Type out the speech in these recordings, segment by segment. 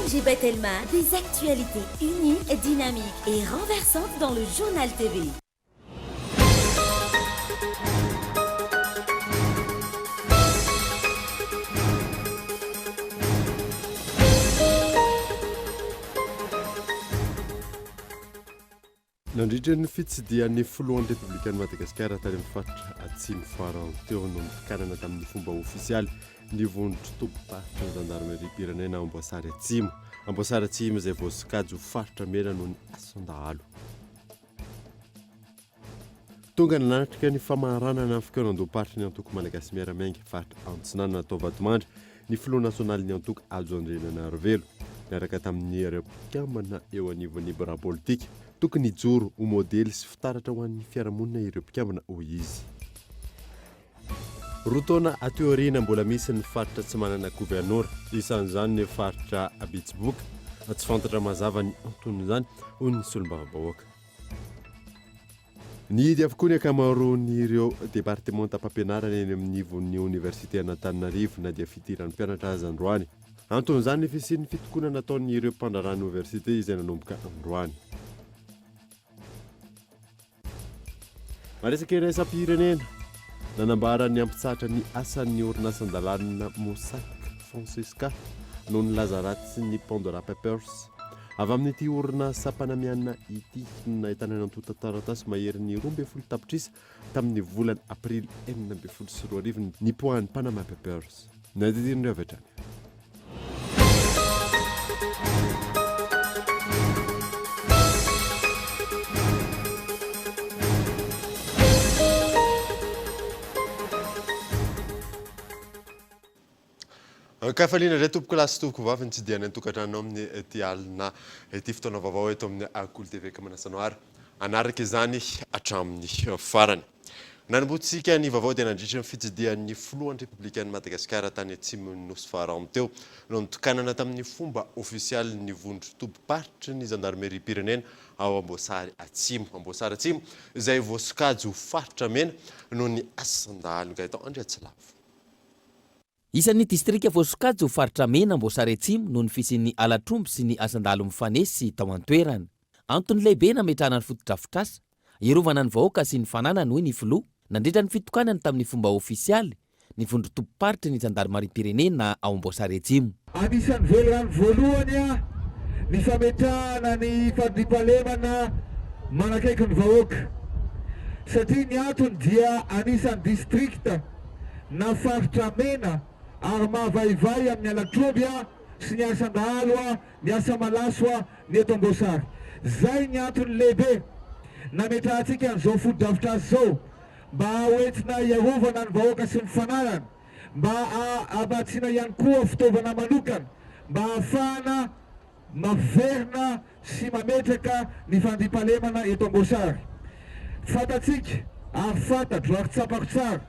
JB Telma, des actualités uniques, dynamiques et renversantes dans le journal TV. Nandritra ny fitsidihan'ny foloan'ny Republikan'ny Madagasikara tany amin'ny faritra atsimo farany teo no nifikanana tamin'ny fomba ofisialy ny vondrotry tompom-paritra ny zandarmeria pirenena Amboasary Atsimo. Amboasary Atsimo izay voasokajy ho faritra mena noho ny asondahalo. Tonga nanatrika ny famaranana ny fikaonan-doaparitra ny antoko malagasy miaramainga faritra Antsinana natao vatomandry ny filoha nasionaly ny antoko azo andrenana Arvelo niaraka tamin'ny Republikana eo anivon'ny bras politika. Tokony hijoro ho modely sy fitaratra ho an'ny fiarahamonina ireo mpikambana hoy izy. Roa taona ateoriana mbola misy ny faritra tsy manana gouvernora, isan'izany ny faritra Abitsiboka, tsy fantatra mazava ny anton'izany hoy ny solombavam-bahoaka. Nihidy avokoa ny akamaroan'ireo departementam-pampianarana eny amin'ny nivon'ny Université Antananarivo na dia fidiran'ny mpianatra azy androany. Anton'izany ny fisian'ny fitokonana nataon'ireo mpandrarana université izay nanomboka androany. Maresaka iraisam-pirenena nanambara ny ampitsahatra ny asan'ny orinasan-dalanina Mossack Fonseca noho ny Lazaraty sy ny Pandora Papers. Avy amin'ity orinasa mpanamiana ity nahitana nantonta taratasy mahery ny 12 tapitrisa tamin'ny volana aprily 2024 ny poan'ny Panama Papers. Nadidirindreo avy hatrany. Kafaliana iray tompoko lasy tompoko vavy ny tsidiana ny tokantrano amin'ny ity alina ity fotoana vaovao eto amin'ny Kolo TV Manasanoara. Anaraka izany hatramin'ny farany. Nanombotsika ny vaovao dia nandritra ny fitsidihan'ny filohan'ny Republikan'ny Madagasikara tany atsimon'ny nosy farany teo no nitokanana tamin'ny fomba ofisialy ny vondrotry tompom-paritra ny zandarmeria pirenena ao Amboasary Atsimo. Amboasary Atsimo izay voasokajy ho faritra mena noho ny asandahalo gaetao Andriatsilavo. Isan'ny distrika voasokajy ho faritra mena Amboasary Atsimo noho ny fisian'ny alatromby sy ny asandalo mifanesy tao an-toerana. Antony lehibe nametrahana ny fotodrafitrasa, iarovana ny vahoaka sy ny fananany hoy ny filoha, nandritra ny fitokanany tamin'ny fomba ofisialy ny vondro tompom-paritra ny zandarmeria pirenena ao Amboasary Atsimo. Anisan'ny velorano voalohany ny fametrahana ny fandriampahalemana manakaiky ny vahoaka. Satria ny antony dia anisan'ny distrikta na faritra mena ary mahavaivay amin'ny alatromby sy ny asandalo ny asa malaso ny eto Amboasary. Zay ny antony lehibe nametrahantsika an'izao fotodrafitrasa zao mba hoentina iarovana ny vahoaka sy ny fananany, mba abatsiana ihany koa fitaovana manokana mba ahafahana maverina sy mametraka ny fandriampahalemana eto Amboasary. Fantatsika ary fantatro ary tsapako tsara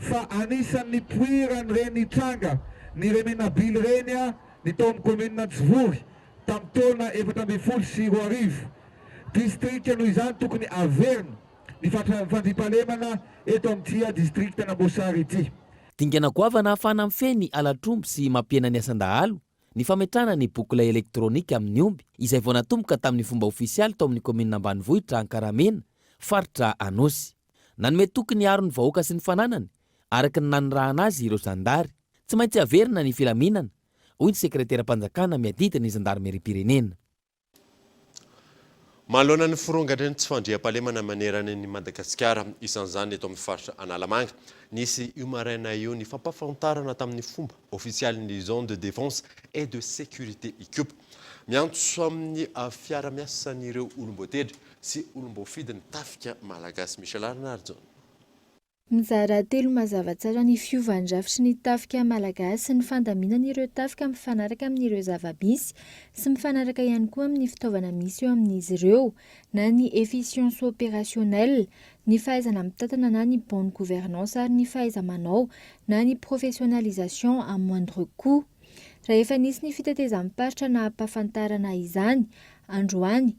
fa anisan'ny poirany reny tranga ny remenabily reny ny tao amin'ny commune Tsivory tamin'ny taona 2024. Distrikta noho izany tokony averina ny fandriampahalemana eto amin'ity distrikta n'Amboasary ity. Dingana goavana ahafana mifeny alatromby sy mampiena ny asandahalo ny fametrahana ny bokla elektronika amin'ny omby izay vao natomboka tamin'ny fomba ofisialy tao amin'ny commune Ambanivohitra Ankaramena, faritra Anosy. Nanome tokony haro ny vahoaka sy ny fananany araka ny nanirahana azy ireo zandary. Tsy maintsy averina ny filaminana, hoy ny sekretera-panjakana miadidina ny zandarmeria pirenena. Mahalona ny firongatra ny tsy fandriam-pahalemana manerana ny Madagasikara, isan'izany eto amin'ny faritra Analamanga. Nisy io maraina io ny fampafantarana tamin'ny fomba ofisialy ny zone de défense et de sécurité ICUP. Miantso amin'ny fiara-miasan'ireo olomboatedry sy olomboafidy ny tafika malagasy. Michel Arnardzon. Mizara telo mazava tsara ny fiovandrafitry ny tafika malagasy sy ny fandaminan'ireo tafika mifanaraka amin'ireo zava-misy sy mifanaraka ihany koa amin'ny fitaovana misy eo amin'izy ireo, na ny efficience opérationnelle, ny fahaizana mitantana na ny bonne gouvernance ary ny fahaiza-manao na ny professionnalisation à moindre coût. Rehefa nisy ny fitetezam-paritra na ampafantarana izany androany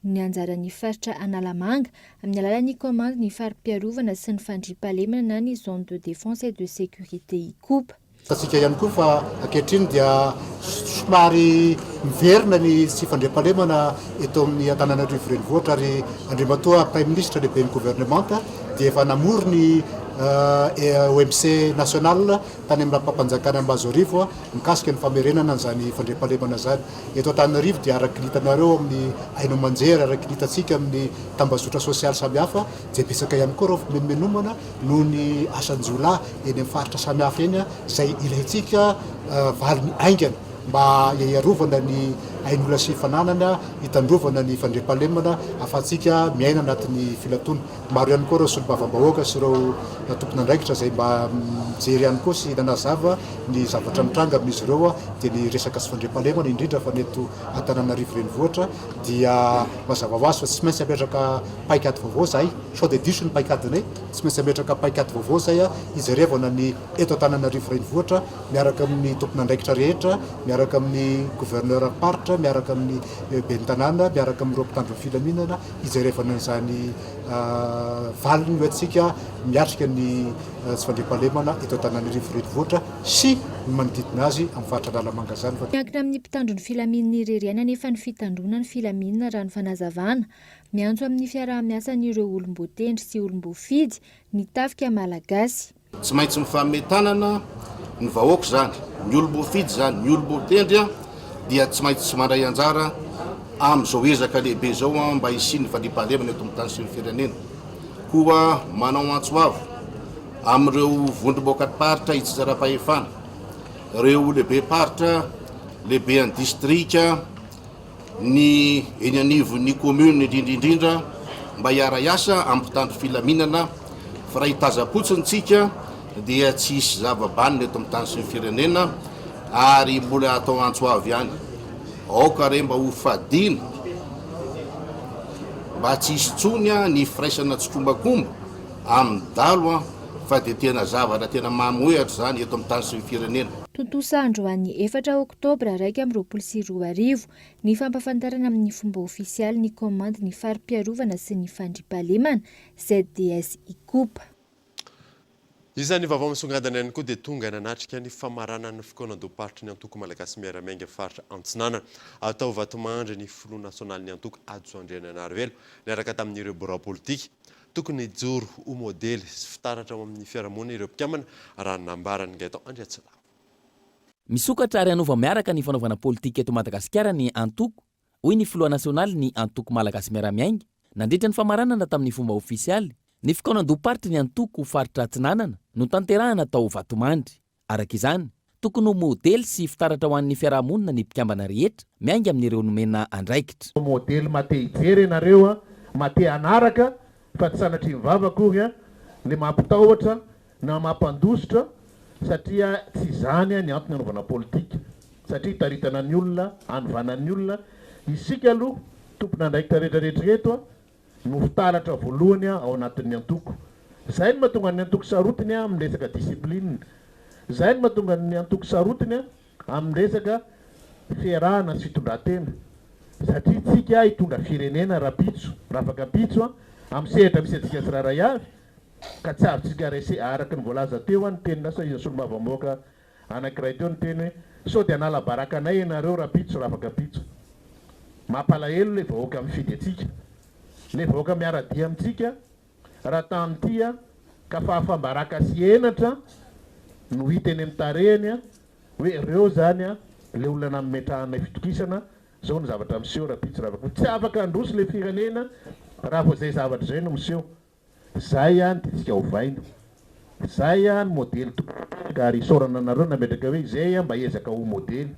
ny anjaran'ny faritra Analamanga amin'ny alalan'ny komanda ny farim-piarovana sy ny fandriampahalemana na ny zone de défense et de sécurité ICUP. Tatsika ihany koa fa ankehitriny dia somary miverina ny tsy fandriam-pahalemana eto amin'ny Antananarivo renivohitra ary andriamatoa Prime Ministre lehibe ny gouvernemanta dia efa namory ny OMC national tany amin'ny rampampanjakana Ambazorivo mikasika ny famerenana an'izany fandriam-pahalemana zany. Eto Antananarivo dia araky hitanareo amin'ny haino manjery araky hitantsika amin'ny tambazotra sosialy samihafa dia betsaka ihany koa reo menomena noho ny asanjolahy eny amin'ny faritra samihafa eny izay ilayntsika valiny aingana mba hiarovana ny ain'olona sy fananana, hitandrovana ny fandriam-pahalemana afatsika miaina anatin'ny filatona. Maro ihany koa ireo solombavam-bahoaka sy ireo tompon'andraikitra izay mba mijery ihany koa sy nanazava ny zavatra mitranga amin'izy ireo dia ny resaka sy fandriam-pahalemana indrindra fa neto Antananarivo renivohitra dia mazava ho azy fa tsy maintsy ametraka paikady vaovao zay, sao de diso ny paikadinay, tsy maintsy ametraka paikady vaovao zay ijerevana ny eto Antananarivo renivohitra miaraka amin'ny tompon'andraikitra rehetra, miaraka amin'ny gouverneur paritra, miaraka amin'ny ben'ny tanàna, miaraka amin'ireo mpitandro ny filaminana ijerevana izany valiny ho antsika miatrika ny tsy fandriam-pahalemana eto Antananarivo renivohitra sy ny manodidina azy amin'ny faritra Lalamanga zany. Miankina amin'ny mpitandro ny filaminana ireriana nefa ny fitandrona ny filaminana raha ny fanazavana miantso amin'ny fiaraha-miasan'ireo olom-botendry sy olom-bofidy ny tafika malagasy. Tsy maintsy mifametanana ny vahoaka zany, ny olom-bofidy zany, ny olom-botendry dia tsy maintsy tsy mandray anjara amin'izao ezaka lehibe zao mba hisiny fandriam-pahalemana eto amin'ny tany sy ny firenena. Koa manao antsoavo amin'ireo vondrom-boakaty paritra itsitsara-pahefana, ireo lehibe paritra, lehibe any distrika, ny eny anivon'ny commune indrindrindrindra mba hiara-iasa amin'ny mpitandro filaminana fa raha hitaza-potsiny tsika dia tsy hisy zava-banina eto amin'ny tany sy ny firenena ary mbola atao antsoavo ihany. Aoka re mba ho fadina mba tsy hisy tsony ny firaisana tsokombakomba amin'ny dalo fa dia tena zavatra tena mamoehatra zany eto amin'ny tany sy ny firenena. Tontosa androany 4 Octobre 2024 ny fampafantarana amin'ny fomba ofisialy ny komande ny farim-piarovana sy ny fandriam-pahalemana ZDS ikopa. Isan'ny vaovao misongadina ihany koa dia tonga nanatrika ny famarana ny fikonan-doparitra ny antoko malagasy miaramiainga faritra Antsinanana atao vatomandry ny filoha nasionaly ny antoko Andriananarivelo niaraka tamin'ireo bora politika tokony joro ho modely sy fitaratra amin'ny fiarahamonina ireo mpikambana raha nambarany Gaëtan Andriatsila. Misokatra ary anova miaraka ny fanaovana politika eto Madagasikara ny antoko hoy ny filoha nasionaly ny antoko malagasy miaramiainga nandritra ny famaranana tamin'ny fomba ofisialy ny fikonan-doparitra ny antoko faritra Antsinanana no tanterahana tao vatomandry. Araka izany, tokony ho modely sy fitaratra ho an'ny fiarahamonina ny mpikambana rehetra miainga amin'ireo nomena andraikitra. Modely mate hijery ianareo, mate anaraka fa tsy sanatry mivavakory le mampitahotra na mampandositra satria tsy izany ny antony anaovana politika. Satria taritana ny olona, anovana ny olona, isika aloha tompona andraikitra rehetrarehetra eto no fitaratra voalohany ao anatin'ny antoko. Izay no mahatonga ny antoko sarotiny amin'ny resaka disiplinina. Izay no mahatonga ny antoko sarotiny amin'ny resaka fiarahana sy fitondran-tena. Satria tsika hitondra firenena raha pitso, raha afaka pitso amin'ny sehatra misy antsika tsiraray avy ka tsy avytsika rese araka ny voalaza teo ny tenina sa izy solombavam-bahoaka anankiray teo ny teny hoe sao dia nala barakanay ianareo raha pitso raha afaka pitso. Mampalahelo le vahoaka amin'ny fidy atsika. Le vahoaka miara-dia amintsika raha tamin'ity ka fahafambaraka sy enatra no hita eny amin'ny tarehany hoe ireo zany le olona nametrahana fitokisana zao ny zavatra miseho raha pitso raha afaka. Tsy afaka androso le firenena raha vao zay zavatra zay no miseho. Zay ihany tsika hovaina. Zay ihany modely tokony ary isaorana anareo nametraka hoe zay mba ezaka ho modely.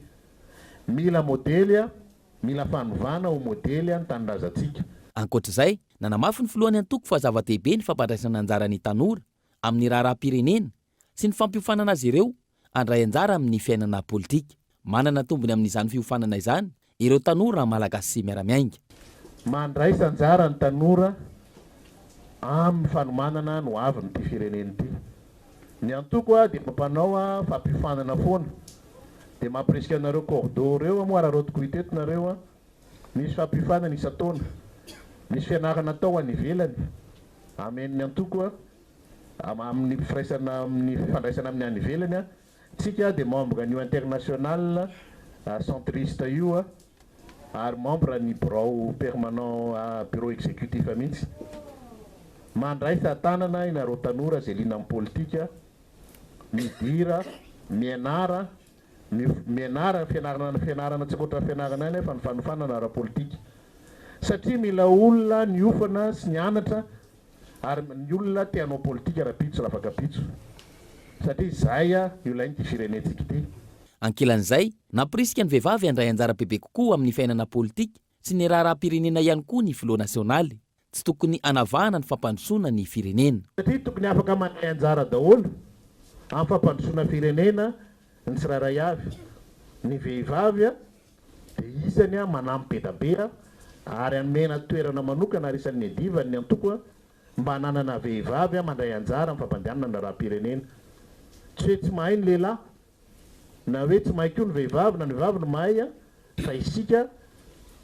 Mila modely, mila fanovana ho modely ny tanindrazantsika. Ankoatr'izay, nanamafy ny filohan'ny antoko fa zava-dehibe ny fampandraisana anjara ny tanora amin'ny raharaha-pirenena sy ny fampiofanana azy ireo handray anjara amin'ny fiainana politika. Manana tombony amin'izany fiofanana izany ireo tanora malagasy sy miaramiainga. Mandraisa anjara ny tanora amin'ny fanomanana no avy n'ity firenena ity. Ny antoko dia mampanao fampiofanana foana. Dia mampirisika anareo cordo reo moa raha rotiko hiteto nareo misy fampiofanana isan-taona. Misy fianarana atao any ivelany amen'ny antoko amin'ny firaisana amin'ny fandraisana amin'ny any ivelany tsika dia membre an'io international centriste io ary membre ny bureau permanent bureau exécutif mihitsy mandray tanana inareo tanora zay lina amin'ny politika midira mianara fianarana tsy koatra fianarana any fa ny fanofanana ara-politika satria mila olona niofana sy nianatra ary ny olona tianao politika raha-pitso raha afaka pitso satria zay io lainy ty firenetsika ity. Ankilan'izay naporisika ny vehivavy andray anjara bebe kokoa amin'ny fiainana politika sy ny raharaham-pirenena ihany koa ny filoha nasionaly. Tsy tokony anavahana ny fampandrosoana ny firenena. Satria tokony afaka mandray anjara daholo amin'ny fampandrosoana firenena ny tsirairay avy. Ny vehivavy dia isany manampy be da be ary amena toerana manokana ary isan'ny adivany ny antoko mba hananana vehivavy mandray anjara amin'ny fampandehanana ny raha-pirenena. Tsy hoe tsy mahay ny lehilahy na hoe tsy mahay koa ny vehivavy na ny vehivavy no mahay fa isika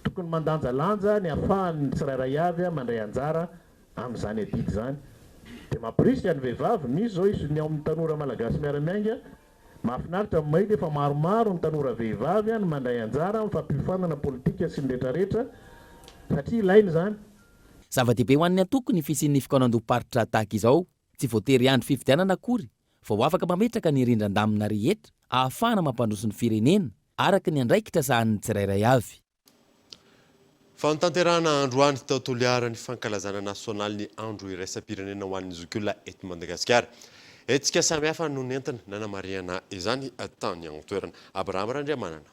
tokony mandanjalanja ny ahafahan'ny tsirairay avy mandray anjara amin'izany adidy zany. Dia mampirisika ny vehivavy misy zao izy ny ao amin'ny tanora malagasy miara-miainga mahafinaritra amin'ny mahita efa maromaro ny tanora vehivavy no mandray anjara amin'ny fampifanana politika sy ny rehetrarehetra satria ilainy zany. Zava-dehibe ho an'ny antoko ny fisian'ny fikanandom-paritra tahaka izao. Tsy voatery andro fifidianana akory fa ho afaka mametraka ny rindran-damina rehetra ahafahana mampandroso ny firenena araka ny andraikitra sahan'ny tsirairay avy. Fanotanterahana androany tao toliara ny fankalazana nasionaly ny andro iraisam-pirenena ho an'ny zokiolona eto Madagasikara. Hetsika samihafa no nentina nanamariana izany tany an-toerana. Abraham Randriamanana.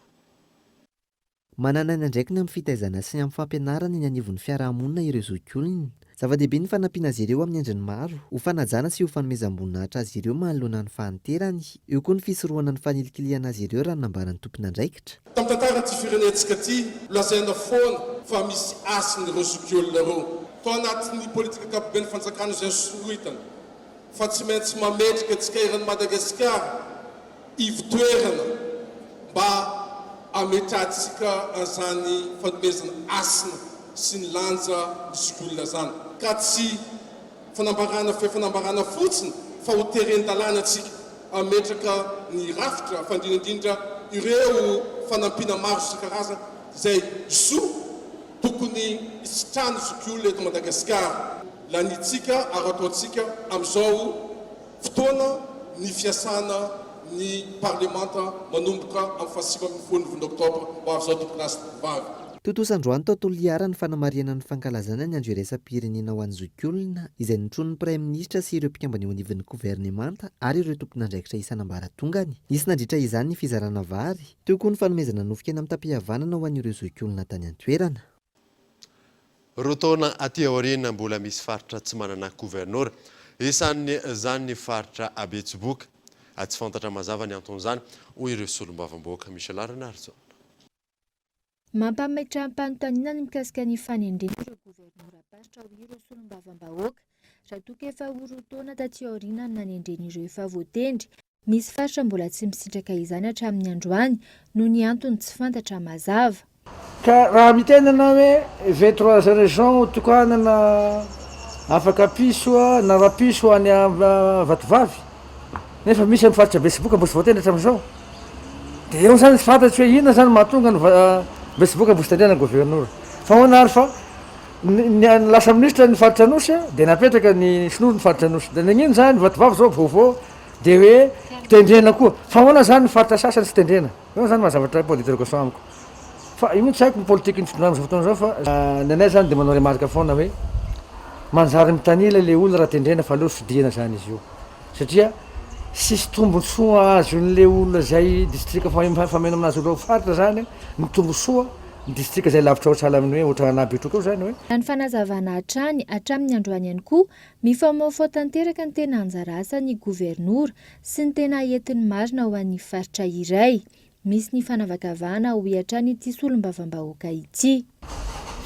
Manana ny andraikiny amin'ny fitaizana sy amin'ny fampianarana ny anivon'ny fiarahamonina ireo zokiolona. Zava-dehibe ny fanampiana azy ireo amin'ny endriny maro, ho fanajana sy ho fanomezam-boninahitra azy ireo manoloana ny fahanterany, eo koa ny fisorohana ny fanilikiliana azy ireo raha nambarany tompony andraikitra. Tamin'ny tantaran'ity firenentsika ity, lazaina foana fa misy asiny ireo zokiolona ireo. Tao anatin'ny politika ankapobeny fanjakana izay sorohitana, fa tsy maintsy mametrika antsika eran'ny Madagasikara ivotoerana mba ametrahantsika an'izany fanomezana asina sy ny lanja ny zokiolona zany. Ka tsy fanambarana fotsiny fa ho terendalana antsika ametraka ny rafitra fandrindrandrindra ireo fanampiana maro isan-karazany izay zo tokony isitrany zokiolona eto Madagasikara. Lanitsika ary ataontsika amin'izao fotoana ny fiasana ny parlemanta manomboka amin'ny fahasivy ambin'ny folo ny volana Octobre ho avy izao tompon'asa vavy. Totosandroany tao toliara ny fanamariana ny fankalazana ny andro iraisam-pirenena ho an'ny zokiolona izay notron'ny praiminisitra sy ireo mpikambana eo anivon'ny governemanta ary ireo tompon'andraikitra isan'ambaratongany. Isy nandritra izany ny fizarana vary, teo koa ny fanomezana nofika amin'ny tapihavanana ho an'ireo zokiolona tany an-toerana. Rotaona aty aoriana mbola misy faritra tsy manana gouvernoura. Isan'ny zany ny faritra Abetsiboka. Tsy fantatra mazava ny anton'izany hoy ireo solombavam-boaka Michel Arnarzo. Mampametra ampanontaniana ny mikasika ny fanendrena ireo gouvernoura pasitra ho ireo solombavam-bahoaka. Raha toka efa rotaona taty aoriana nanendrena ireo efa voatendry. Misy faritra mbola tsy misitraka izany hatramin'ny androany noho ny antony tsy fantatra mazava. Ka raha mitenana hoe 23 régions tokanana afaka piso na rapiso any vatovavy nefa misy amin'ny faritra Betsiboka mbola tsy voatendry hatramin'izao. Dia eo zany tsy fantatry hoe inona zany mahatonga ny Betsiboka mbola tsy tendrena ny gouvernoura. Fa hoana ary fa lasa ministra ny faritra Anosy dia napetraka ny sinoro ny faritra Anosy. Dia nagnino zany vatovavy zao vaovao dia hoe tendrena koa. Fa hoana zany ny faritra sasany tsy tendrena. Eo zany mazavatra point d'interrogation amiko. Fa io tsy haiko ny politika ny fitondràna amin'izao fotoana zao fa nenay zany dia manao remarque foana hoe manjary mitanila le olona raha tendrena fa aleo sodihana zany izy io. Satria sisy tombontsoa azon'le olona zay distrika fameno aminazy olo faritra zany ny tombontsoa ny distrika zay lavitra ohatrala amin'ny hoe ohatra anaby etroko eo zany hoe. Ny fanazavana hatrany hatramin'ny androany ihany koa mifamoafao tanteraka ny tena anjara asan'ny gouvernoura sy ny tena entiny marina ho an'ny faritra iray. Misy ny fanavakavahana ho hiatrany ity solombavam-bahoaka ity.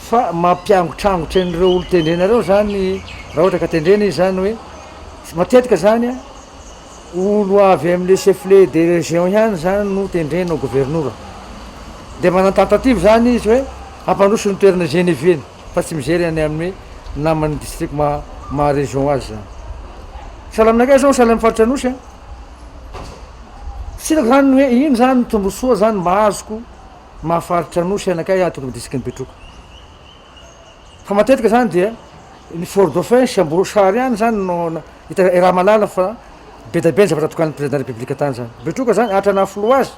Fa mampiangotrangotra an'ireo olo tendrenareo zany raha ohatra ka tendrena izy zany hoe matetika zany olo avy amin'le chef-lieu de région ihany zany no tendrena gouvernoura. Dia manana tentative zany izy hoe hampandroso ny toerana Geneveny fa tsy mijery any amin'ny naman'ny district ma région azy zany. Sahala aminakay zao sahala amin'ny faritra Anosy Sitako zany hoe ino zany tombosoa zany mahazoko mahafaritra nosy anakay atoko midisika ny betroka. Fa matetika zany dia ny fort dauphin sy amborosary ihany zany no hita raha malala fa be da be ny zavatra tokan'ny président de la république tany zany. Betroka zany atrana folo azy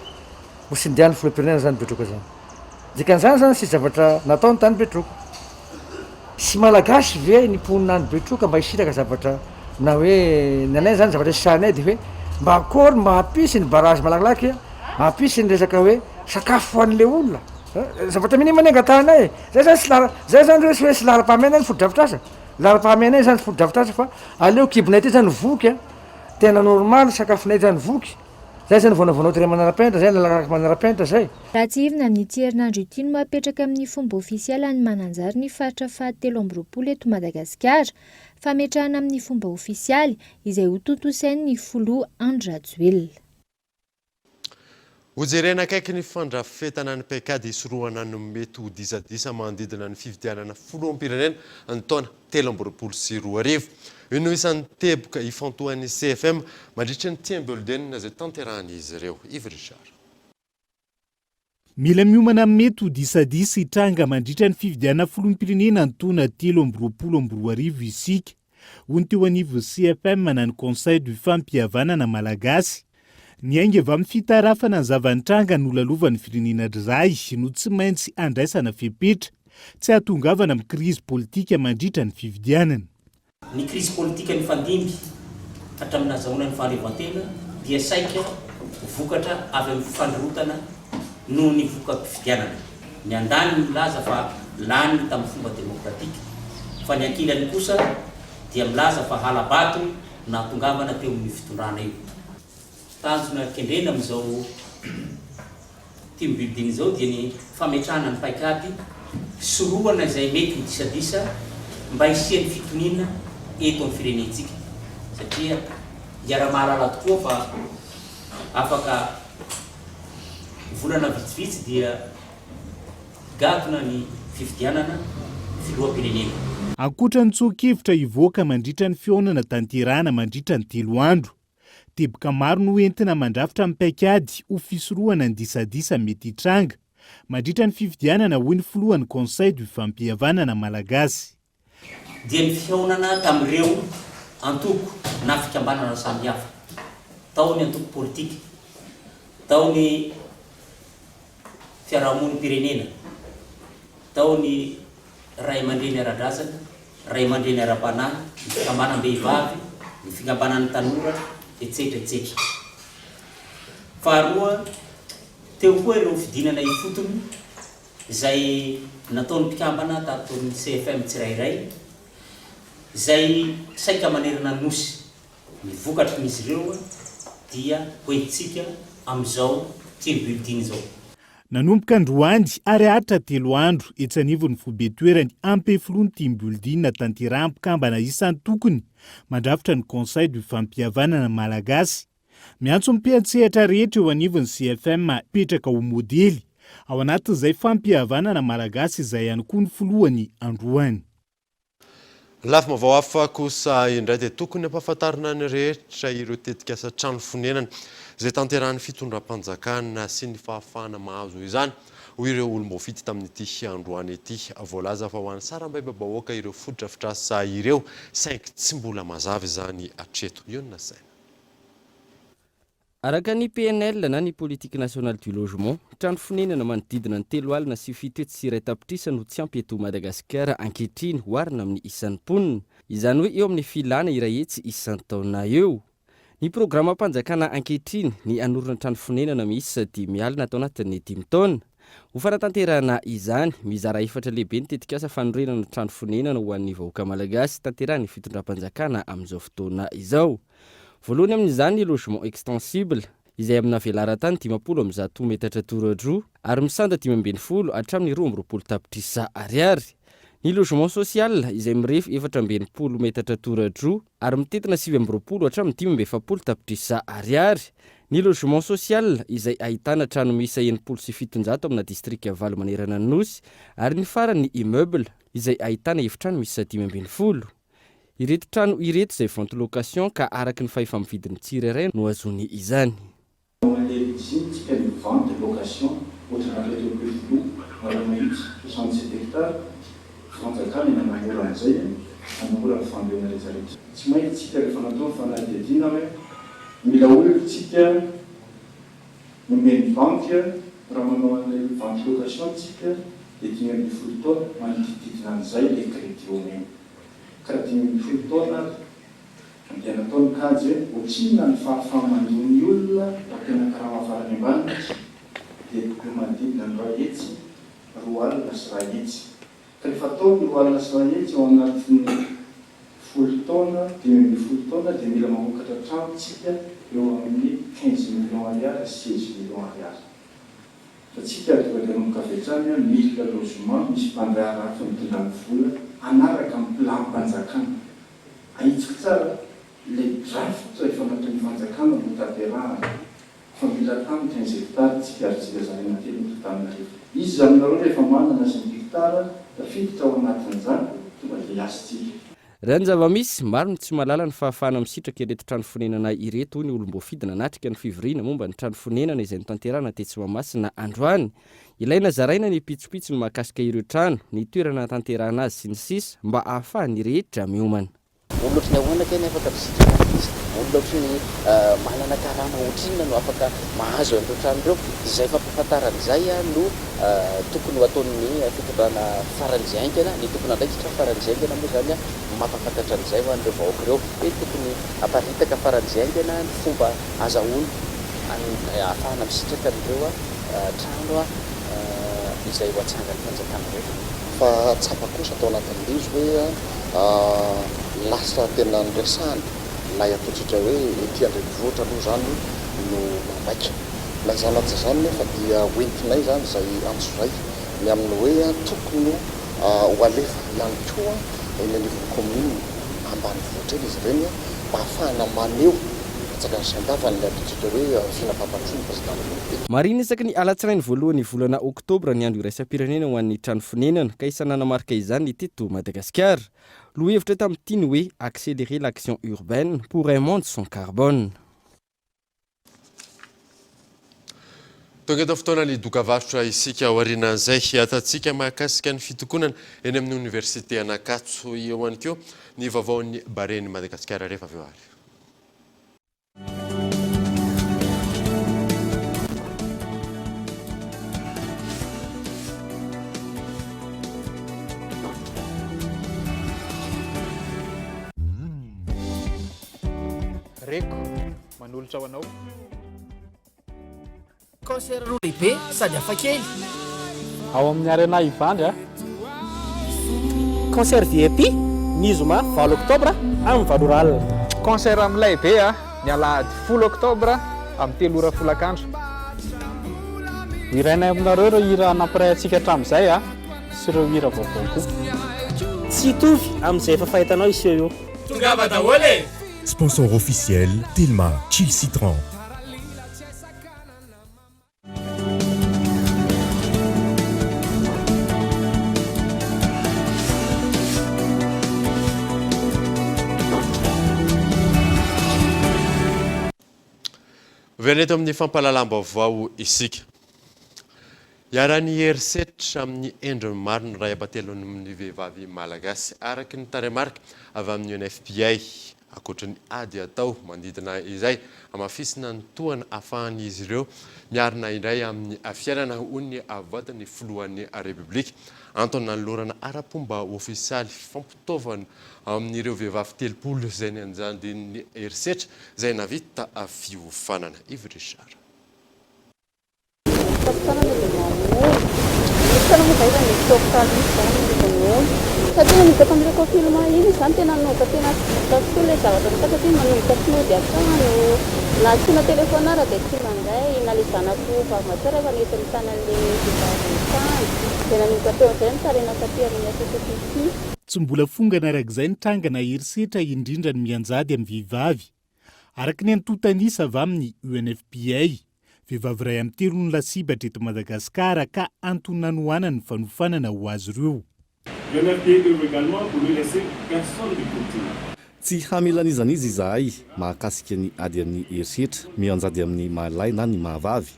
mo sy ndian'ny filoham-pirenena zany betroka zany. Dikan'izany zany sy zavatra nataony tany betroka. Sy malagasy ve nimponina ny betroka mba hisitaka zavatra na hoe nanay zany zavatra sisanay de hoe mba akory mba hampisy ny barage malakilaky hampisy ny resaka hoe sakafo ho an'le olona zavatra minimany angatanay zay zany zay zany hoe sy lara-pahamena ny foto-drafitrasa lara-pahamena zany foto-drafitrasa fa aleo kibonay ty zany voky tena normal sakafonay zany voky zay zany voanavoanao tere manara-penitra zay lalaka manara-penitra zay. Raha tsy ivina amin'ity herinandro ity no mapetraka amin'ny fomba ofisialy ny mananjary ny faritra fahatelo amby roapolo eto Madagasikara fametrahana amin'ny fomba ofisialy izay ho tontosain'ny foloha Andra Joel. Hojerena akaiky ny fandrafetana ny paikady isorohana ny mety ho disadisa manodidina ny fividianana filoham-pirenena ny taona 2024. Io no isan'ny teboka ifantohan'ny CFM mandritra ny tiam-bolodena izay tanterahan'izy ireo. Yves Richard. Mila miomana mety ho disadisa hitranga mandritra ny fividianana filoham-pirenena ny taona 2024 isika. Hoy teo anivon'ny CFM manana Conseil du fampihavanana malagasy. Ny ainga avy amin'ny fitarafana ny zavantranga nolalovan'ny firenena iray no tsy maintsy andraisana fepetra tsy hatongavana amin'ny krizy politika mandritra ny fividianana. Ny krizy politika ny fandimby hatramin'ny azahoana ny fahaleovantena dia saika vokatra avy amin'ny fandrotana noho ny voka-pifidianana. Ny andany milaza fa lany tamin'ny fomba demokratika fa ny ankilany kosa dia milaza fa halabato na hatongavana teo amin'ny fitondrana io. Tanjona kendrena amin'izao team building izao dia ny fametrahana ny paikady sorohana izay mety ho disadisa mba hisian'ny fitonina eto amin'ny firenentsika satria iara-mahalala tokoa fa afaka volana vitsivitsy dia gatona ny fifidianana filoham-pirenena. Ankoatra ny tsokevitra ivoaka mandritra ny fionana tanterana mandritra ny 3 andro. Teboka maro no entina mandrafitra amin'ny paikady ho fisorohana ny disadisa mety hitranga mandritra ny fifidianana hoy ny filohan'ny Conseil du fampihavanana malagasy. Dia ny fihaonana tamin'ireo antoko na fikambanana samihafa. Tao ny antoko politika, tao ny fiarahamon'ny pirenena, tao ny ray aman-dreny ara-drazana, ray aman-dreny ara-panahy, ny fikambanam-behivavy, ny fikambanan'ny tanora, etc. etc. Faharoa, teo koa ireo fidinana ifotony izay nataon'ny mpikambana taton'ny CFM tsirairay izay saika manerana nosy ny vokatra misy ireo dia hoentsika amin'izao team building izao. Nanomboka androany ary hatra 3 andro etsanivon'ny fobetoerany ampefilony team building tanteram-pikambana isan'ny tokony mandrafitra ny Conseil du fampihavanana malagasy. Miantso mpiantsehatra rehetra eo anivon'ny CFM petraka ho modely ao anatin'izay fampihavanana malagasy izay ihany koa ny filohany androany. Lafy mavao hafa kosa indray dia tokony ampahafantarina ny rehetra ireo tetika asa trano fonenana izay tanterahan'ny fitondram-panjakana sy ny fahafahana mahazo izany ho ireo olom-bofity tamin'ity androany ity. Voalaza fa ho an'ny saram-bahoaka ireo foto-drafitrasa ireo saingy tsy mbola mazava izany hatreto. Io na saina. Araka ny PNL na ny politique nationale du logement, trano fonenana manodidina ny 3 alina sy 7 sy iray tapitrisa no tsy ampy eto Madagasikara ankehitriny hoarina amin'ny isan'ny mponina. Izany hoe eo amin'ny filana iray hetsy isan'ny taona eo. Ny programa mpanjakana ankehitriny ny anorina trano fonenana misy 5 alina atao anatin'ny 5 taona. Ho fanatanterana izany, mizara 4 lehibe ny tetikasa fanorenana trano fonenana ho an'ny vahoaka malagasy tanterahany fitondram-panjakana amin'izao fotoana izao. Voalohany amin'izany ny logement extensible izay amina velara-tany 500 metatra toradroa ary misanda 520 hatramin'ny 20 tapitrisa ariary. Ny logement social izay mirefy 420 metatra toradroa ary mitetina 720 hatramin'ny 570 tapitrisa ariary. Ny logement social izay ahitana trano miisa 700 amina distrika Vaovao manerana ny nosy ary ny farany immeuble izay ahitana efitrano miisa 520. Ireto trano ireto izay vente location ka araky ny fahefa-mividin'ny tsirairay no azony izany. Les sites qui vendent de location au travers de Kolo, dans la minute, 67 hectares, Franzaka, et Namahura Nzay, Namahura Fandé Nazaret. Si moi, il cite le fanaton, fanat de Diname, Milaoul, cite, le même banque, Ramano, le vente location, cite, et qui a du fruiton, Mantit Nanzay, et crédit au même. Kratin du fruiton, dia nataony kajy hoe otrina ny fahafahamandony olona da tena karaha mahafarany ambanitra dia eo manodidina ny 2 hetsy 2 alina sy 1 hetsy ka rehefa ataony 2 alina sy 1 hetsy ao anatin'ny 10 taona 10 taona dia mila mamokatra tranotsika eo amin'ny 15 millions ariary 16 millions ariary fa tsika tonga mamokafetrany 1000 logement misy mpandrahara hafa mitondra ny vola anaraka amin'ny plan-mpanjakana ahitsika tsara le draft efa natao ny fanjakana no tanterahana fa mila tany 15 hectares tsika ary tsika zarena telo nototanareo izy zaminareo rehefa manana 5 hectares da fiditra ao anatin'izany tonga le asitsika raha ny zava-misy maro ny tsy mahalala ny fahafahana misitraka ireto trano fonenana ireto ny olom-boafidina natrika ny fivoriana momba ny trano fonenana izay notanterahana tetsy Mahamasina androany ilaina zaraina ny pitsopitso ny mahakasika ireo trano ny toerana tanterahana azy sy ny sisa mba ahafahany rehetra miomana olotry ny ahoana keny afaka misitrana izy olotry ny manana karama otrina no afaka mahazo an'ireo trano ireo izay fampafantaran'izay no tokony ho ataon'ny fitondrana faran'izay aingana ny tokony andraikitra faran'izay aingana moa zany mampafantatra an'izay ho an'ireo vahoaka ireo hoe tokony aparitaka faran'izay aingana ny fomba azahoany ahafahana misitraka an'ireo trano izay ho atsangany fanjakana ireo fa tsapa kosa atao anatin'izy hoe lasa tena nresahany lay atotsitra hoe ety andrenivohitra aloha zany no mabaika lay zanatsy zany nefa dia oentinay zany zay antso zay ny amin'ny hoe tokony ho alefa ihany koa eny anivon'ny commune ambany vohitra eny izy ireny mba ahafahana maneho fatsakany sandavany lay atotsitra hoe finapampandroany president marina isaky ny alatsinainy voalohany volana Octobre ny andro iraisam-pirenena ho an'ny trano fonenana ka isanana marika izany ny teto Madagasikara lohevitra tamin'ity ny hoe accélérer l'action urbaine pour un monde sans carbone. Tonga eto fotoana ny dokavarotra isika aorianan'izay atatsika mahakasika ny fitokonana eny amin'ny université Ankatso eo ihany koa ny vaovaon'ny bareny Madagasikara rehefa avy eo ary. Reko manolotra ho anao concert roa lehibe sady hafakely ao amin'ny arena Ivandry concert VIP ny zoma 20 octobre amin'ny Valoral concert amin'ny lehibe ny alahady 10 octobre amin'ny 3 ora folakandro iraina aminareo ireo hira nampiray antsika hatramin'izay sy ireo hira vaovao koa tsy hitovy amin'izay efa fahitanao iseho io tongava daholo sponsor officiel Tilma Chill Citron. Veneto amin'ny fampalalam-baovao isika. Iarany herisetra amin'ny endriny maro ny ray abatelony amin'ny vehivavy malagasy araky ny taremarika avy amin'ny UNFPA akoatra ny ady atao mandidina izay amafisina ny tohana ahafahan'izy ireo miarina indray amin'ny fiainana hoy avoatan'ny filohan'ny Republika antony nanolorana ara-pomba ofisialy fampitaovana amin'ireo vehivavy 30 izay ny anjandin'ny herisetra izay navita fiofanana. Yves Richard. Satria nitaka amin'ireo film iny zany tena noka tena tokoa le zavatra nitaka ty manomboka tinody atrano na tsina telefonara dia tsy mandray na le zanako vavamatsara efa nety mitana le vehivavy tany dia nanomboka teo amin'izay nitarena satria amin'ny asosofity tsy mbola fongana arak'izay nitrangana herisetra indrindra ny mianjady amin'ny vehivavy araka ny antotanisa avy amin'ny UNFPA vehivavy ray amin'ny 3 ny lasibatra eto Madagasikara ka antonina noana ny fanofanana ho azy ireo. L'UNFPA œuvre également pour ne laisser personne de victime. tsy hamelanizana izy izahay mahakasika ny ady amin'ny herisetra mianjady amin'ny mahalay na ny mahavavy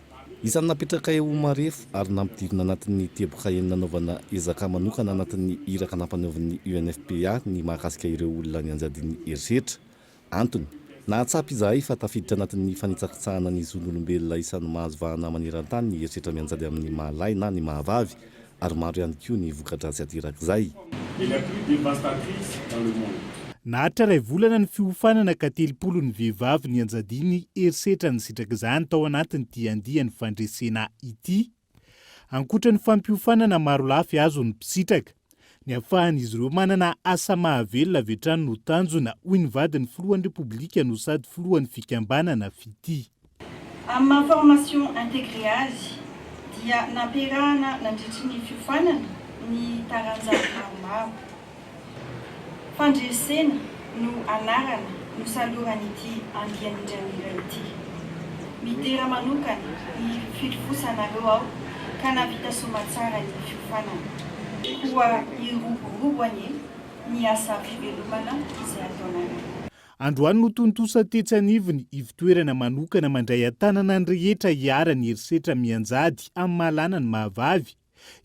isany napetraka eo marefo ary nampidirina anatin'ny teboka enina nanaovana ezaka manokana anatin'ny iraka nampanaovan'ny UNFPA ny mahakasika ireo olona ny anjadin'ny herisetra. Antony nahatsapy izahay fa tafiditra anatin'ny fanitsakitsahana ny zon'olombelona isan'ny mahazo vahana maneran-tany ny herisetra mianjady amin'ny mahalay na ny mahavavy ary maro ihany koa ny vokadratsy atirak'izay. Nahatra ray volana ny fiofanana ka 30 ny vehivavy ny anjadiany herisetra ny sitraka izany tao anatiny tiandiany fandresena ity. Ankoatra ny fampiofanana maro lafy azo ny mpisitraka, ny ahafahan'izy ireo manana asa mahavelona avy hatrany no tanjona hoy ny vadiny filohan'ny Repoblika no sady filohan'ny fikambanana fity. Amin'ny maha-formation intégré azy dia nampiarahana nandritry ny fiofanana ny taranjany maromaro. Fandresena no anarana no saloran'ity andianindran'iray ity. Midera manokana ny filofosanareo ao ka navita somatsara ny fiofanana. Koa iroboroboany ny asa fivelomana izay ataonareo. Androany no tontosa tetsy anivony ivitoerana manokana mandray antanana ny rehetra hiara-ny herisetra mianjady amin'ny mahalana ny mahavavy.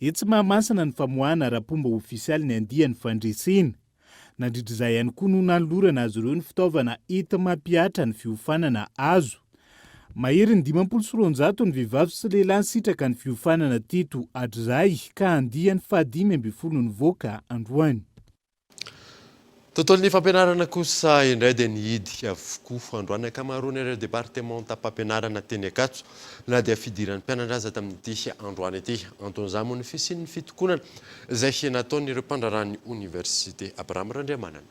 Etsy mahamasana ny famoahana rapomba ofisialy ny andiany fandresena. Nandritra izay ihany koa no nanolorana azy ireo ny fitaovana enta-mampiatra ny fiofanana azo. Mahery ny 590 ny vehivavy sy lehilahy sitraka ny fiofanana teto hatrizay ka andiany 520 ny voaka androany. Tontolon'ny fampianarana kosa indray dia nihidy avokoa androany ankamaroany ireo departementam-pampianarana teny Ankatso na dia fidiran'ny mpianatra tamin'ity androany ity. Anton'izany moa ny fisian'ny fitokonana izay nataon'ireo mpandrarany université Abraham Randriamanana.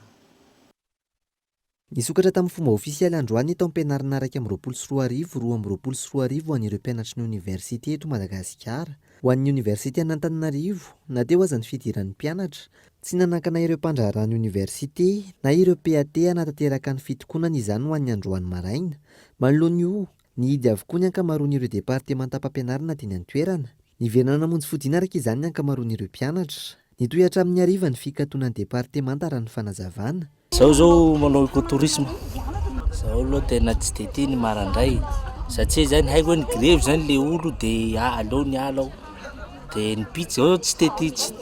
Nisokatra tamin'ny fomba ofisialy androany tao am-pianarana 224 an'ireo mpianatry ny université eto Madagasikara. Ho an'ny université an'Antananarivo na teo aza ny fidiran'ny mpianatra. Tsy nanankana ireo mpandrarany université na ireo PAT anatanteraka ny fitokonana izany ho an'ny androany maraina. Manoloany io, nihidy avokoa ny ankamaroan'ireo departementam-pampianarana teny an-toerana. Niverina namonjy fodinaraka izany ny ankamaroan'ireo mpianatra. Nitohy hatramin'ny ariva ny fikatoanan'ny departemanta raha ny fanazavana. Zaho zao manao écotourisme. Zaho aloha tena tsy de tia ny marandray. Satria zany haiko hoe ny grevy zany le olo dia aleo ny ala dia ny pitsy zao tsy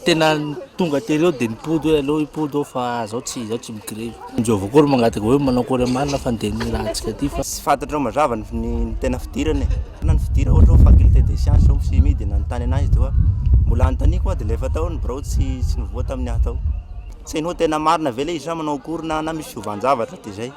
tena tonga teny eo dia nipody hoe aleo hipody fa zao tsy migrevy. Ndreo avao koa mangataka hoe manao akory marina fa ndeha ny rahantsika ty fa tsy fantatra mazava ny tena fidirany. Na ny fidira ohatra faculté des sciences ao sy midy na nitany anazy dia mbola anontany koa dia lefa tao ny birao tsy nivoa tamin'ny ahy tao. Tsy hainao tena marina ve ilay izy manao akory na misy fiovanjavatra dia zay.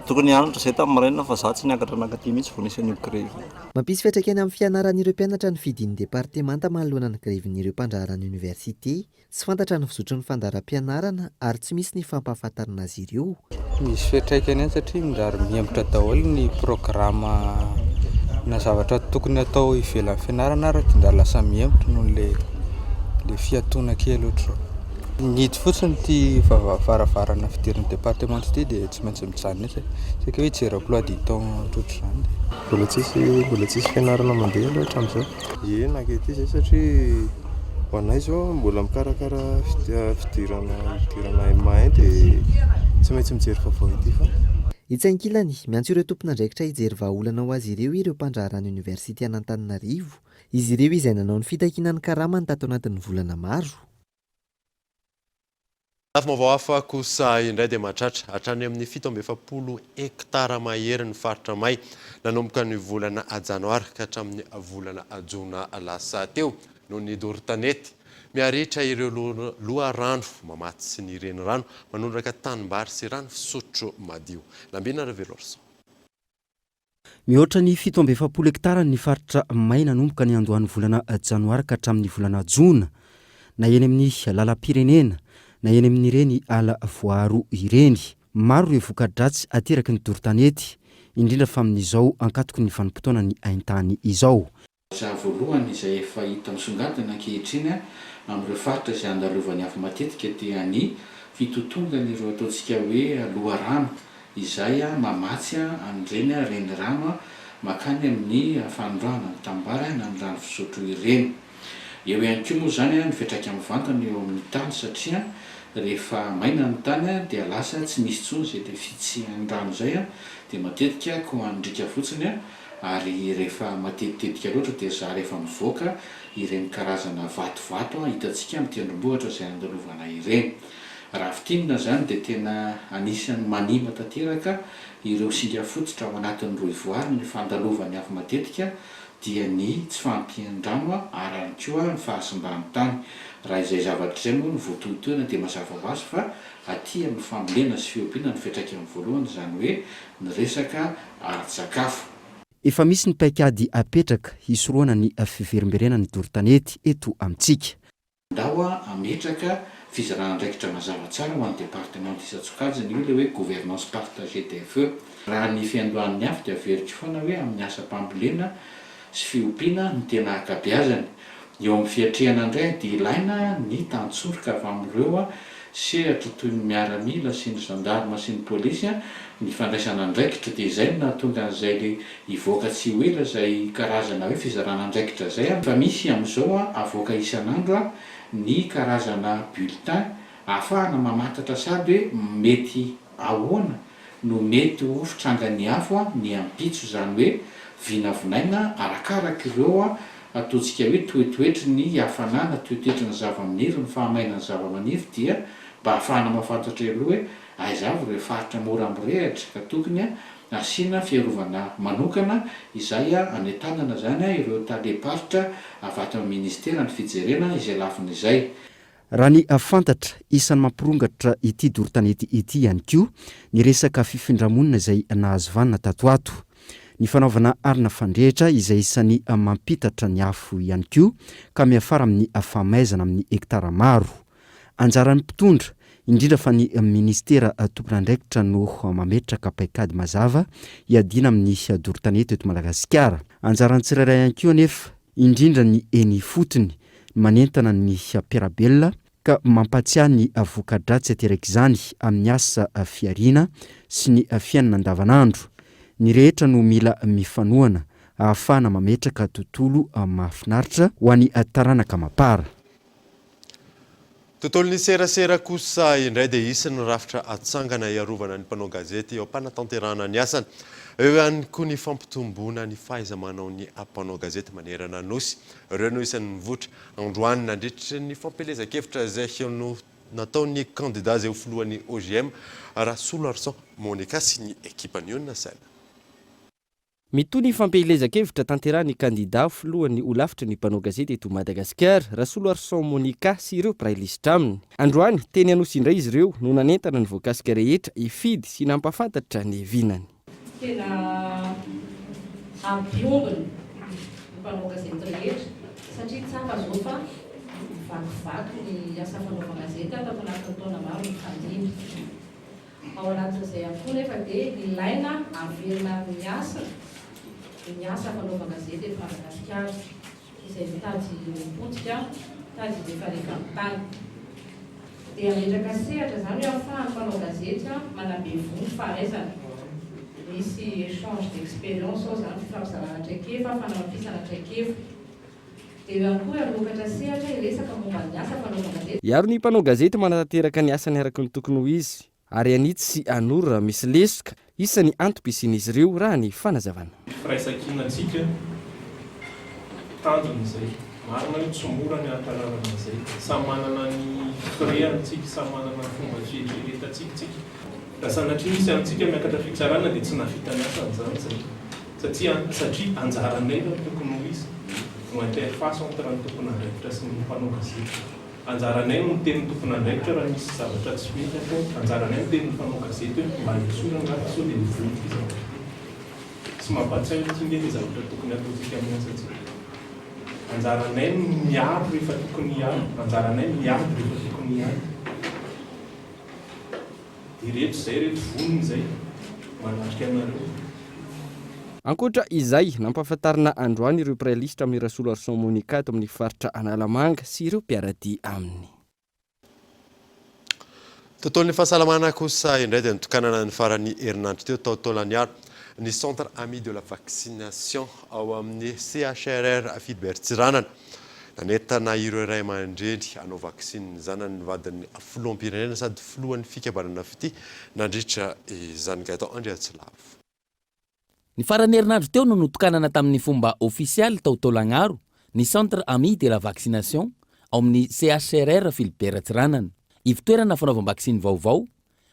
Tokony hianatra izay tamin'ny maraina fa za tsy niakatra nankaty mihitsy vao nisy an'io grevy. Mampisy fiantraikany amin'ny fianaran'ireo mpianatra ny fidin'ny departemanta manoloana ny grevin'ireo mpandrarany université. Tsy fantatra ny fizotry ny fandaharam-pianarana ary tsy misy ny fampahafantarana azy ireo. Misy fiantraikany satria mindrary miembotra daholo ny programa na zavatra tokony atao ivelan'ny fianarana ary tindra lasa miembotra noho le fiatoana kely ohatro. Nihidy fotsiny ty varavarana fidiran'ny departemanta ity dia tsy maintsy mijanona etsy. Sika hoe hijery emploi du temps ohatr'ohatr' izany. Mbola tsisy fianarana mandeha aloha hatramin'izao. Eny ankehity izay satria ho anay izao mbola mikarakara fidirana MA1 dia tsy maintsy mijery vaovao ity fa. Hitsain-kilany miantso ireo tompon'andraikitra hijery vahaolana ho azy ireo mpandrarany université an'Antananarivo. Izy ireo izay nanao ny fitakinan'ny karamany tato anatin'ny volana maro. Vaovao hafa kosa indray dia mahatratra hatrany amin'ny 740 hektara mahery ny faritra may nanomboka ny volana janoary ka hatramin'ny volana jona lasa teo noho ny dory-tanety miaritra ireo loha rano mamaty sy ny renirano manondraka tanimbary sy rano fisotro madio. Lambina Revelorso. Mihoatra ny 740 hektara ny faritra may nanomboka ny andohan'ny volana janoary ka hatramin'ny volana jona na eny amin'ny lalam-pirenena na eny amin'ireny ala voaro ireny. Maro ireo voka-dratsy ateraky ny dory-tanety indrindra fa amin'izao ankatoko ny vanim-potoana ny haintany izao. Voalohany izay efa hita misongadina ankehitriny amin'ireo faritra izay andalovan'ny hafa matetika dia ny fitotongany ireo ataontsika hoe loharano izay mamatsy an'ireny renirano makany amin'ny fanondrahana ny tambara na ny rano fisotro ireny. eo ihany koa moa zany a nipetraka amin'ny vantany eo amin'ny tany satria rehefa maina ny tany a dia lasa tsy misy tsony zay defitsian'ny rano zay a dia matetika ko andrika fotsiny a ary rehefa matetitetika loatra dia za rehefa mivoaka ireny karazana vatovato a hitantsika amin'ny tendrombohitra zay andalovana ireny. Raha fitinina zany dia tena anisan'ny manimba tanteraka ireo singa fototra ao anatin'ny roivoary ny fandalovany avy matetika dia ny tsy fampian-drano ary ihany koa ny fahasimban'ny tany. Raha izay zavatra izay moa ny voatoatoana dia mazava ho azy fa aty amin'ny fambolena sy fiompiana ny fiantraika amin'ny voalohany zany hoe ny resaka ara-tsakafo. Efa misy ny paikady apetraka hisoroana ny fiverimberenan'ny dorin-tanety eto amintsika. Ndao ametraka fizarana andraikitra mazava tsara ho an'ny département d'Isatsokazy ny hoe gouvernance partagée des feux. Raha ny fiandohan'ny afo dia averiko foana hoe amin'ny asa mpambolena sy fiompiana ny tena akabeazany. Eo amin'ny fiatrehana indray dia ilaina ny tantsoroka avy amin'ireo sehatra toy ny miaramila sy ny gendarme sy ny polisy ny fandraisana andraikitra dia izay no nahatonga an'izay le hivoaka tsy ho ela izay karazana hoe fizarana andraikitra zay fa misy amin'izao avoaka isan'andro ny karazana bulletin ahafahana mamantatra sady hoe mety ahoana no mety ho fitrangan'ny afo ny ampitso zany hoe vinavinaina arakaraka ireo ataontsika hoe toetoetry ny hafanana toetoetry ny zava-maniry ny fahamainany zava-maniry dia mba ahafahana mahafantatra aloha hoe aizavo ireo faritra mora mirehatra ka tokony asiana fiarovana manokana izay any tanana zany ireo taleparitra avy amin'ny ministera ny fijerena izay lafiny izay. Raha ny fantatra isan'ny mampirongatra ity dorin-tanety ity ihany koa ny resaka fifindramonina izay nahazo vanina tato ato. Ny fanaovana arina fandrehitra izay isan'ny mampitatra ny afo ihany koa ka miafara amin'ny famaizana amin'ny hektara maro. Anjaran'ny mpitondra indrindra fa ny ministera tompon'andraikitra no mametraka paikady mazava hiadina amin'ny dorin-tanety eto Madagasikara. Anjaran'ny tsirairay ihany koa anefa indrindra ny eny fotony manentana ny mpiarabelona ka mampatsiahy ny voka-dratsy ateraka izany amin'ny asa fiariana sy ny fiainana andavanandro. Ny rehetra no mila mifanohana ahafahana mametraka tontolo mahafinaritra ho an'ny taranaka mapara. Tontolon'ny serasera kosa indray dia isan'ny rafitra atsangana iarovana ny mpanao gazety eo am-panatanterahana ny asany. Eo ihany koa ny fampitomboana ny fahaiza-manao ny mpanao gazety manerana nosy. Ireo no isan'ny mivoatra androany nandritra ny fampelezan-kevitra izay no nataon'ny candidat izay ho filohan'ny OGM Rasoularson Monica sy ny ekipany Nasana. Mitoy ny fampelezan-kevitra tanterahany candidat filohan'ny ho lavitra ny mpanao gazety eto Madagasikara Rasoularson Monica sy ireo prailista aminy. Androany teny anosy indray izy ireo no nanentana ny voakasika rehetra ifidy sy nampafantatra ny vinany. Tena ampiombony ny mpanao gazety rehetra satria tsapa zao fa vakivaky ny asa fanaovana gazety tato anatin'ny taona maro ny fandiny. Ao anatin'izay koa nefa dia ilaina averina ny asa fanaovana gazety eto Madagasikara izay mitady potika tady defareka amin'ny tany. Dia ametraka sehatra zany hoe ahafahan'ny mpanao gazety manabe vony fahaizana. Misy échange d'expérience ao zany fifampizarana traikefa, fanamafisana traikefa. Dia ihany koa alokatra sehatra iresaka momba ny asa fanaovana gazety. Iaro ny mpanao gazety manatanteraka ny asany araka ny tokony ho izy. Ary anitsy sy anora misy lesoka isan'ny antom-pisian'izy ireo raha ny fanazavana. Firaisan-kinantsika tanjony izay marina hoe tsy mora ny antararana izay. Samy manana ny fireantsika, samy manana ny fomba fieritreretantsika. Raha sanatria misy antsika miakatra fitsarana dia tsy navita ny asany zany satria anjaranay raha tokony ho izy no interface entre ny tompon'andraikitra sy ny mpanao gazety. Anjaranay no miteny tompon'andraikitra raha misy zavatra tsy fetako, anjaranay miteny ny mpanao gazety hoe mba hisorana raha so dia mivoly izany. Tsy mampatsiahy hoe tsindeny zavatra tokony ataontsika amin'ny asantsika. Anjaranay miaro rehefa tokony hiaro, anjaranay miady rehefa tokony hiady. Ireto izay reto voniny izay manatrika anareo. Ankoatra izay nampahafantarina androany ireo prailista amin'ny Rasoularson Monica ato amin'ny faritra Analamanga sy ireo mpiaradia aminy. Tontolon'ny fahasalamana kosa indray dia nitokanana ny farany herinandro teo tao Taolaniaro ny centre ami de la vaccination ao amin'ny CHRR Philbert Tsiranana. nanetana ireo ray aman-dreny hanao vaksiny zany ny vadiny filoham-pirenena sady filohan'ny fikambanana fity nandritra izany gatao Andriatsilavo. Ny farany herinandro teo no notokanana tamin'ny fomba ofisialy taotolagnaro ny centre ami de la vaccination ao amin'ny CHRR Philibert Tsiranana. Ivitoerana fanaovam-vaksiny vaovao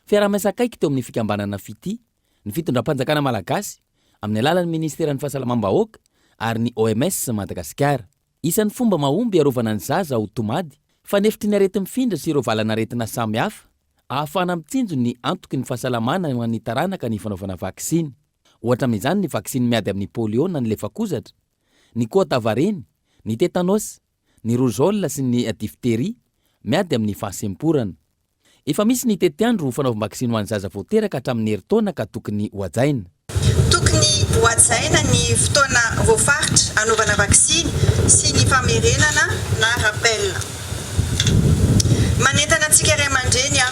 fiaraha-miasakaiky teo amin'ny fikambanana fity ny fitondram-panjakana malagasy amin'ny alalan'ny ministeran'ny fahasalamam-bahoaka ary ny OMS Madagasikara. Isan'ny fomba mahomby arovana ny zaza ho tomady fanefitry ny arety mifindra sy ireo valana aretina samy hafa ahafahana mitsinjo ny antoky ny fahasalamana ho an'ny taranaka ny fanaovana vaksiny. Ohatra amin'izany ny vaksiny miady amin'ny polio na ny lefakozatra, ny koatavareny, ny tétanos, ny rougeole sy ny diphtérie miady amin'ny fahasemporana. Efa misy ny tetiandro fanaovam-vaksiny ho an'ny zaza vao teraka hatramin'ny herintaona ka tokony hoajaina. Tokony hoajaina ny fotoana voafaritra anaovana vaksiny sy ny famerenana na rappel. Manentana antsika ray aman-dreny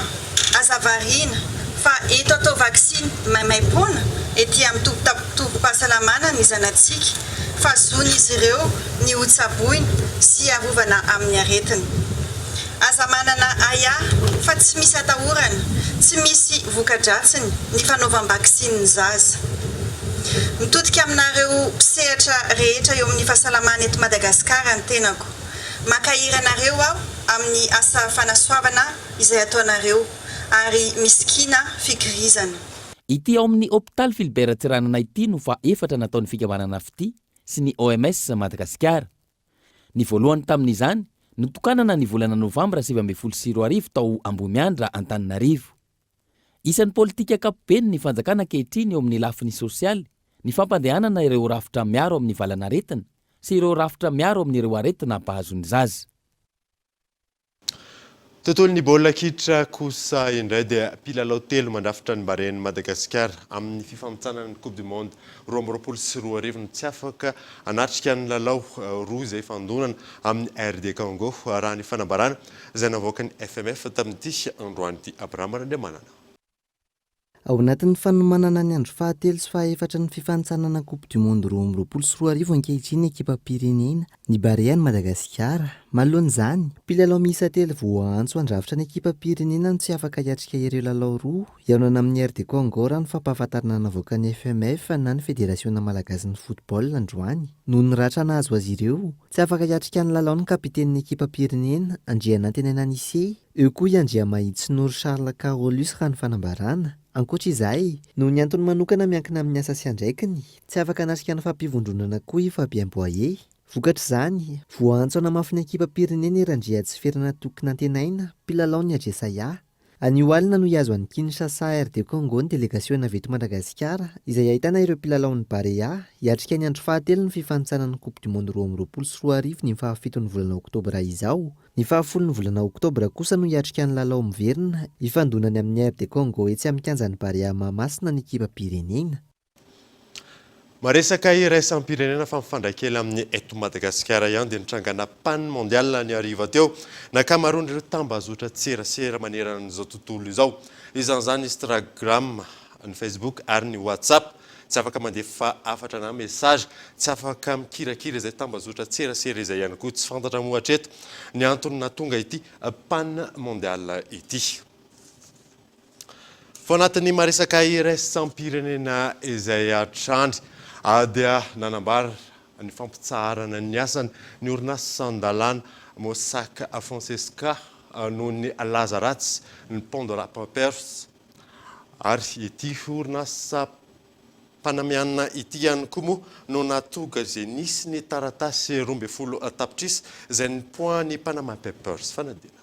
azavariana fa eto atao vaksiny maimaimpoana ety amin'ny tobim-pahasalamana ny zanantsika fa zon'izy ireo ny hotsaboina sy arovana amin'ny aretina. Aza manana aya fa tsy misy atahorana, tsy misy voka-dratsiny ny fanaovam-vaksiny ny zaza. Mitodika aminareo mpisehatra rehetra eo amin'ny fahasalamana eto Madagasikara ny tenako. Makahiranareo aho amin'ny asa fanasoavana izay ataonareo ary miskina fikirizana. Ity ao amin'ny hôpitaly Philibert Tsiranana ity no fa efatra nataon'ny fikambanana fity sy ny OMS Madagasikara. Ny voalohany tamin'izany notokanana ny volana Novambra 2024 tao Ambomiandra Antananarivo. Isan'ny politika ankapobeny ny fanjakana ankehitriny eo amin'ny lafiny sosialy ny fampandehanana ireo rafitra miaro amin'ny valana aretina sy ireo rafitra miaro amin'ireo aretina ampahazon'ny zaza. Tontolon'ny baolina kitra kosa indray dia mpilalao telo mandrafitra ny baren'i Madagasikara amin'ny fifampitsanana ny Coupe du Monde 2024 no tsy afaka anatrika ny lalao roa izay fandonana amin'ny RD Congo raha ny fanambarana izay navoaka ny FMF tamin'ity androany Abraham Randemanana. Ao anatin'ny fanomanana ny andro fahatelo sy fahaefatra ny fifantsanana Coupe du Monde 2024 ankehitriny ekipa pirenena ny Barea ny Madagasikara. Manoloan'izany, mpilalao miisa telo voaantso andrafitra ny ekipa pirenena no tsy afaka hiatrika ireo lalao roa hiaonana amin'ny RD Congo raha ny fampahafantarana navoaka ny FMF na ny Fédération Malagasy ny football androany. Noho ny ratrana azo azy ireo, tsy afaka hiatrika ny lalao ny kapiten'ny ekipa pirenena Andrianantenana Nise, eo koa i Andriamahitsy Charles Carolus raha ny fanambarana. Ankoatra izay, noho ny antony manokana miankina amin'ny asa sy andraikiny, tsy afaka anatrika ny fampivondronana koa i Fabien Boyer. Vokatra izany, voaantso anamafy ny ekipa pirenena Randria Tsiferana tokony antenaina, mpilalao ny Adresaya. Anio alina no hiazo an'ny Kinshasa RD Congo ny delegasiona avy eto Madagasikara, izay ahitana ireo mpilalao ny Barea, hiatrika ny andro fahatelo ny fifantsanana Coupe du Monde 2024 ny fahafitony volana Oktobra izao. Ny fahafolo ny volana Oktobra kosa no hiatrika ny lalao miverina ifandonany amin'ny RD Congo etsy amin'ny kianjan'ny Barea Mahamasina ny ekipa pirenena. Maresaka iraisam-pirenena fa mifandrakely amin'ny eto Madagasikara ihany dia nitrangana pan mondial ny ariva teo nakamaroany ireo tambazotra tserasera maneran'izao tontolo izao. Izan'izany Instagram, ny Facebook ary ny WhatsApp tsy afaka mandefa afatra na message, tsy afaka mikirakira izay tambazotra tserasera izay ihany koa tsy fantatra moa hatreto ny antony natonga ity pan mondial ity. Fa anatin'ny maresaka iraisam-pirenena izay hatrandry dia nanambara ny fampitsaharana ny asany ny orinasa an-dalàna Mossack Fonseca noho ny laza ratsy ny Pont de la Pampers ary ity orinasa mpanamiana ity ihany koa moa no natonga izay nisy ny taratasy 12 tapitrisa izay ny point ny Panama Papers fanadina.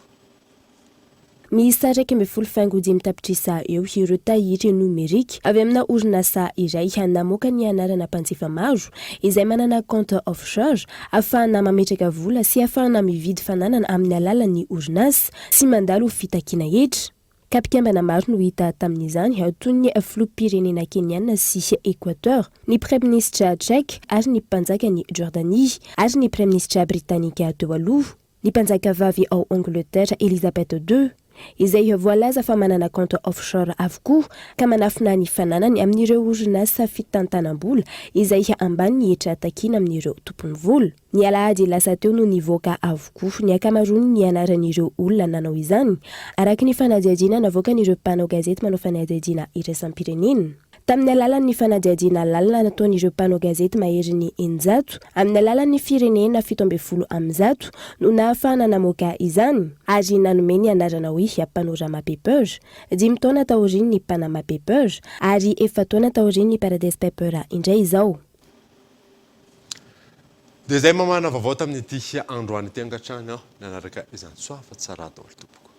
Miisa 12 tapitrisa eo ireo tahitry numerika avy amina orinasa iray namoaka ny anarana mpanjifa maro izay manana compte offshore afahana mametraka vola sy afahana mividy fananana amin'ny alalan'ny orinasa sy mandalo fitakiana hetra. Kapikambana maro no hita tamin'izany toy ny filoham-pirenena Keniana sy Équateur, ny Premier Ministre Tchèque ary ny mpanjaka ny Jordanie ary ny Premier Ministre Britannique teo aloha, ny mpanjaka vavy ao Angleterre Elizabeth II, izay voalaza fa manana compte offshore avokoa ka manafina ny fananany amin'ireo orinasa fitantanam-bola izay ambany ny hetra takiana amin'ireo tompony vola. Ny alahady lasa teo no nivoaka avokoa ny akamarony ny anaran'ireo olona nanao izany araka ny fanadihadiana navoakan'ireo mpanao gazety manao fanadihadiana iraisam-pirenena. Tamin'ny alalan'ny fanadihadiana lalina nataon'ireo mpanao gazety mahery ny 100 amin'ny alalan'ny firenena 70 no nahafahana namoaka izany ary nanome ny anarana hoe Panorama Paper, 10 taona taoriny ny Panama Paper ary 4 taona taoriny ny Paradise Paper indray izao. Dia izay mamana vaovao tamin'ity androany ity angatrany nanaraka izany soafa tsara daholo tompoko.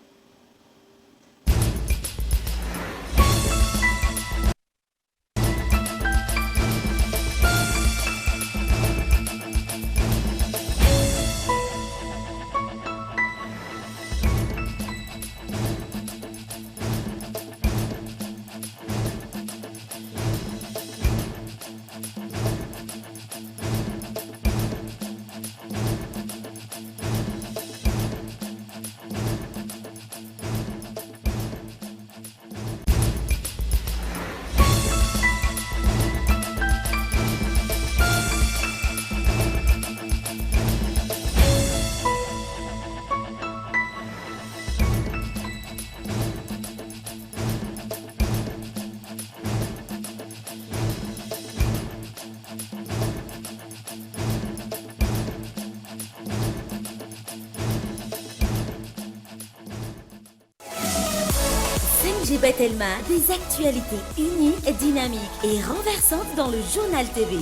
Telma, des actualités unies, dynamiques et renversantes dans le journal TV.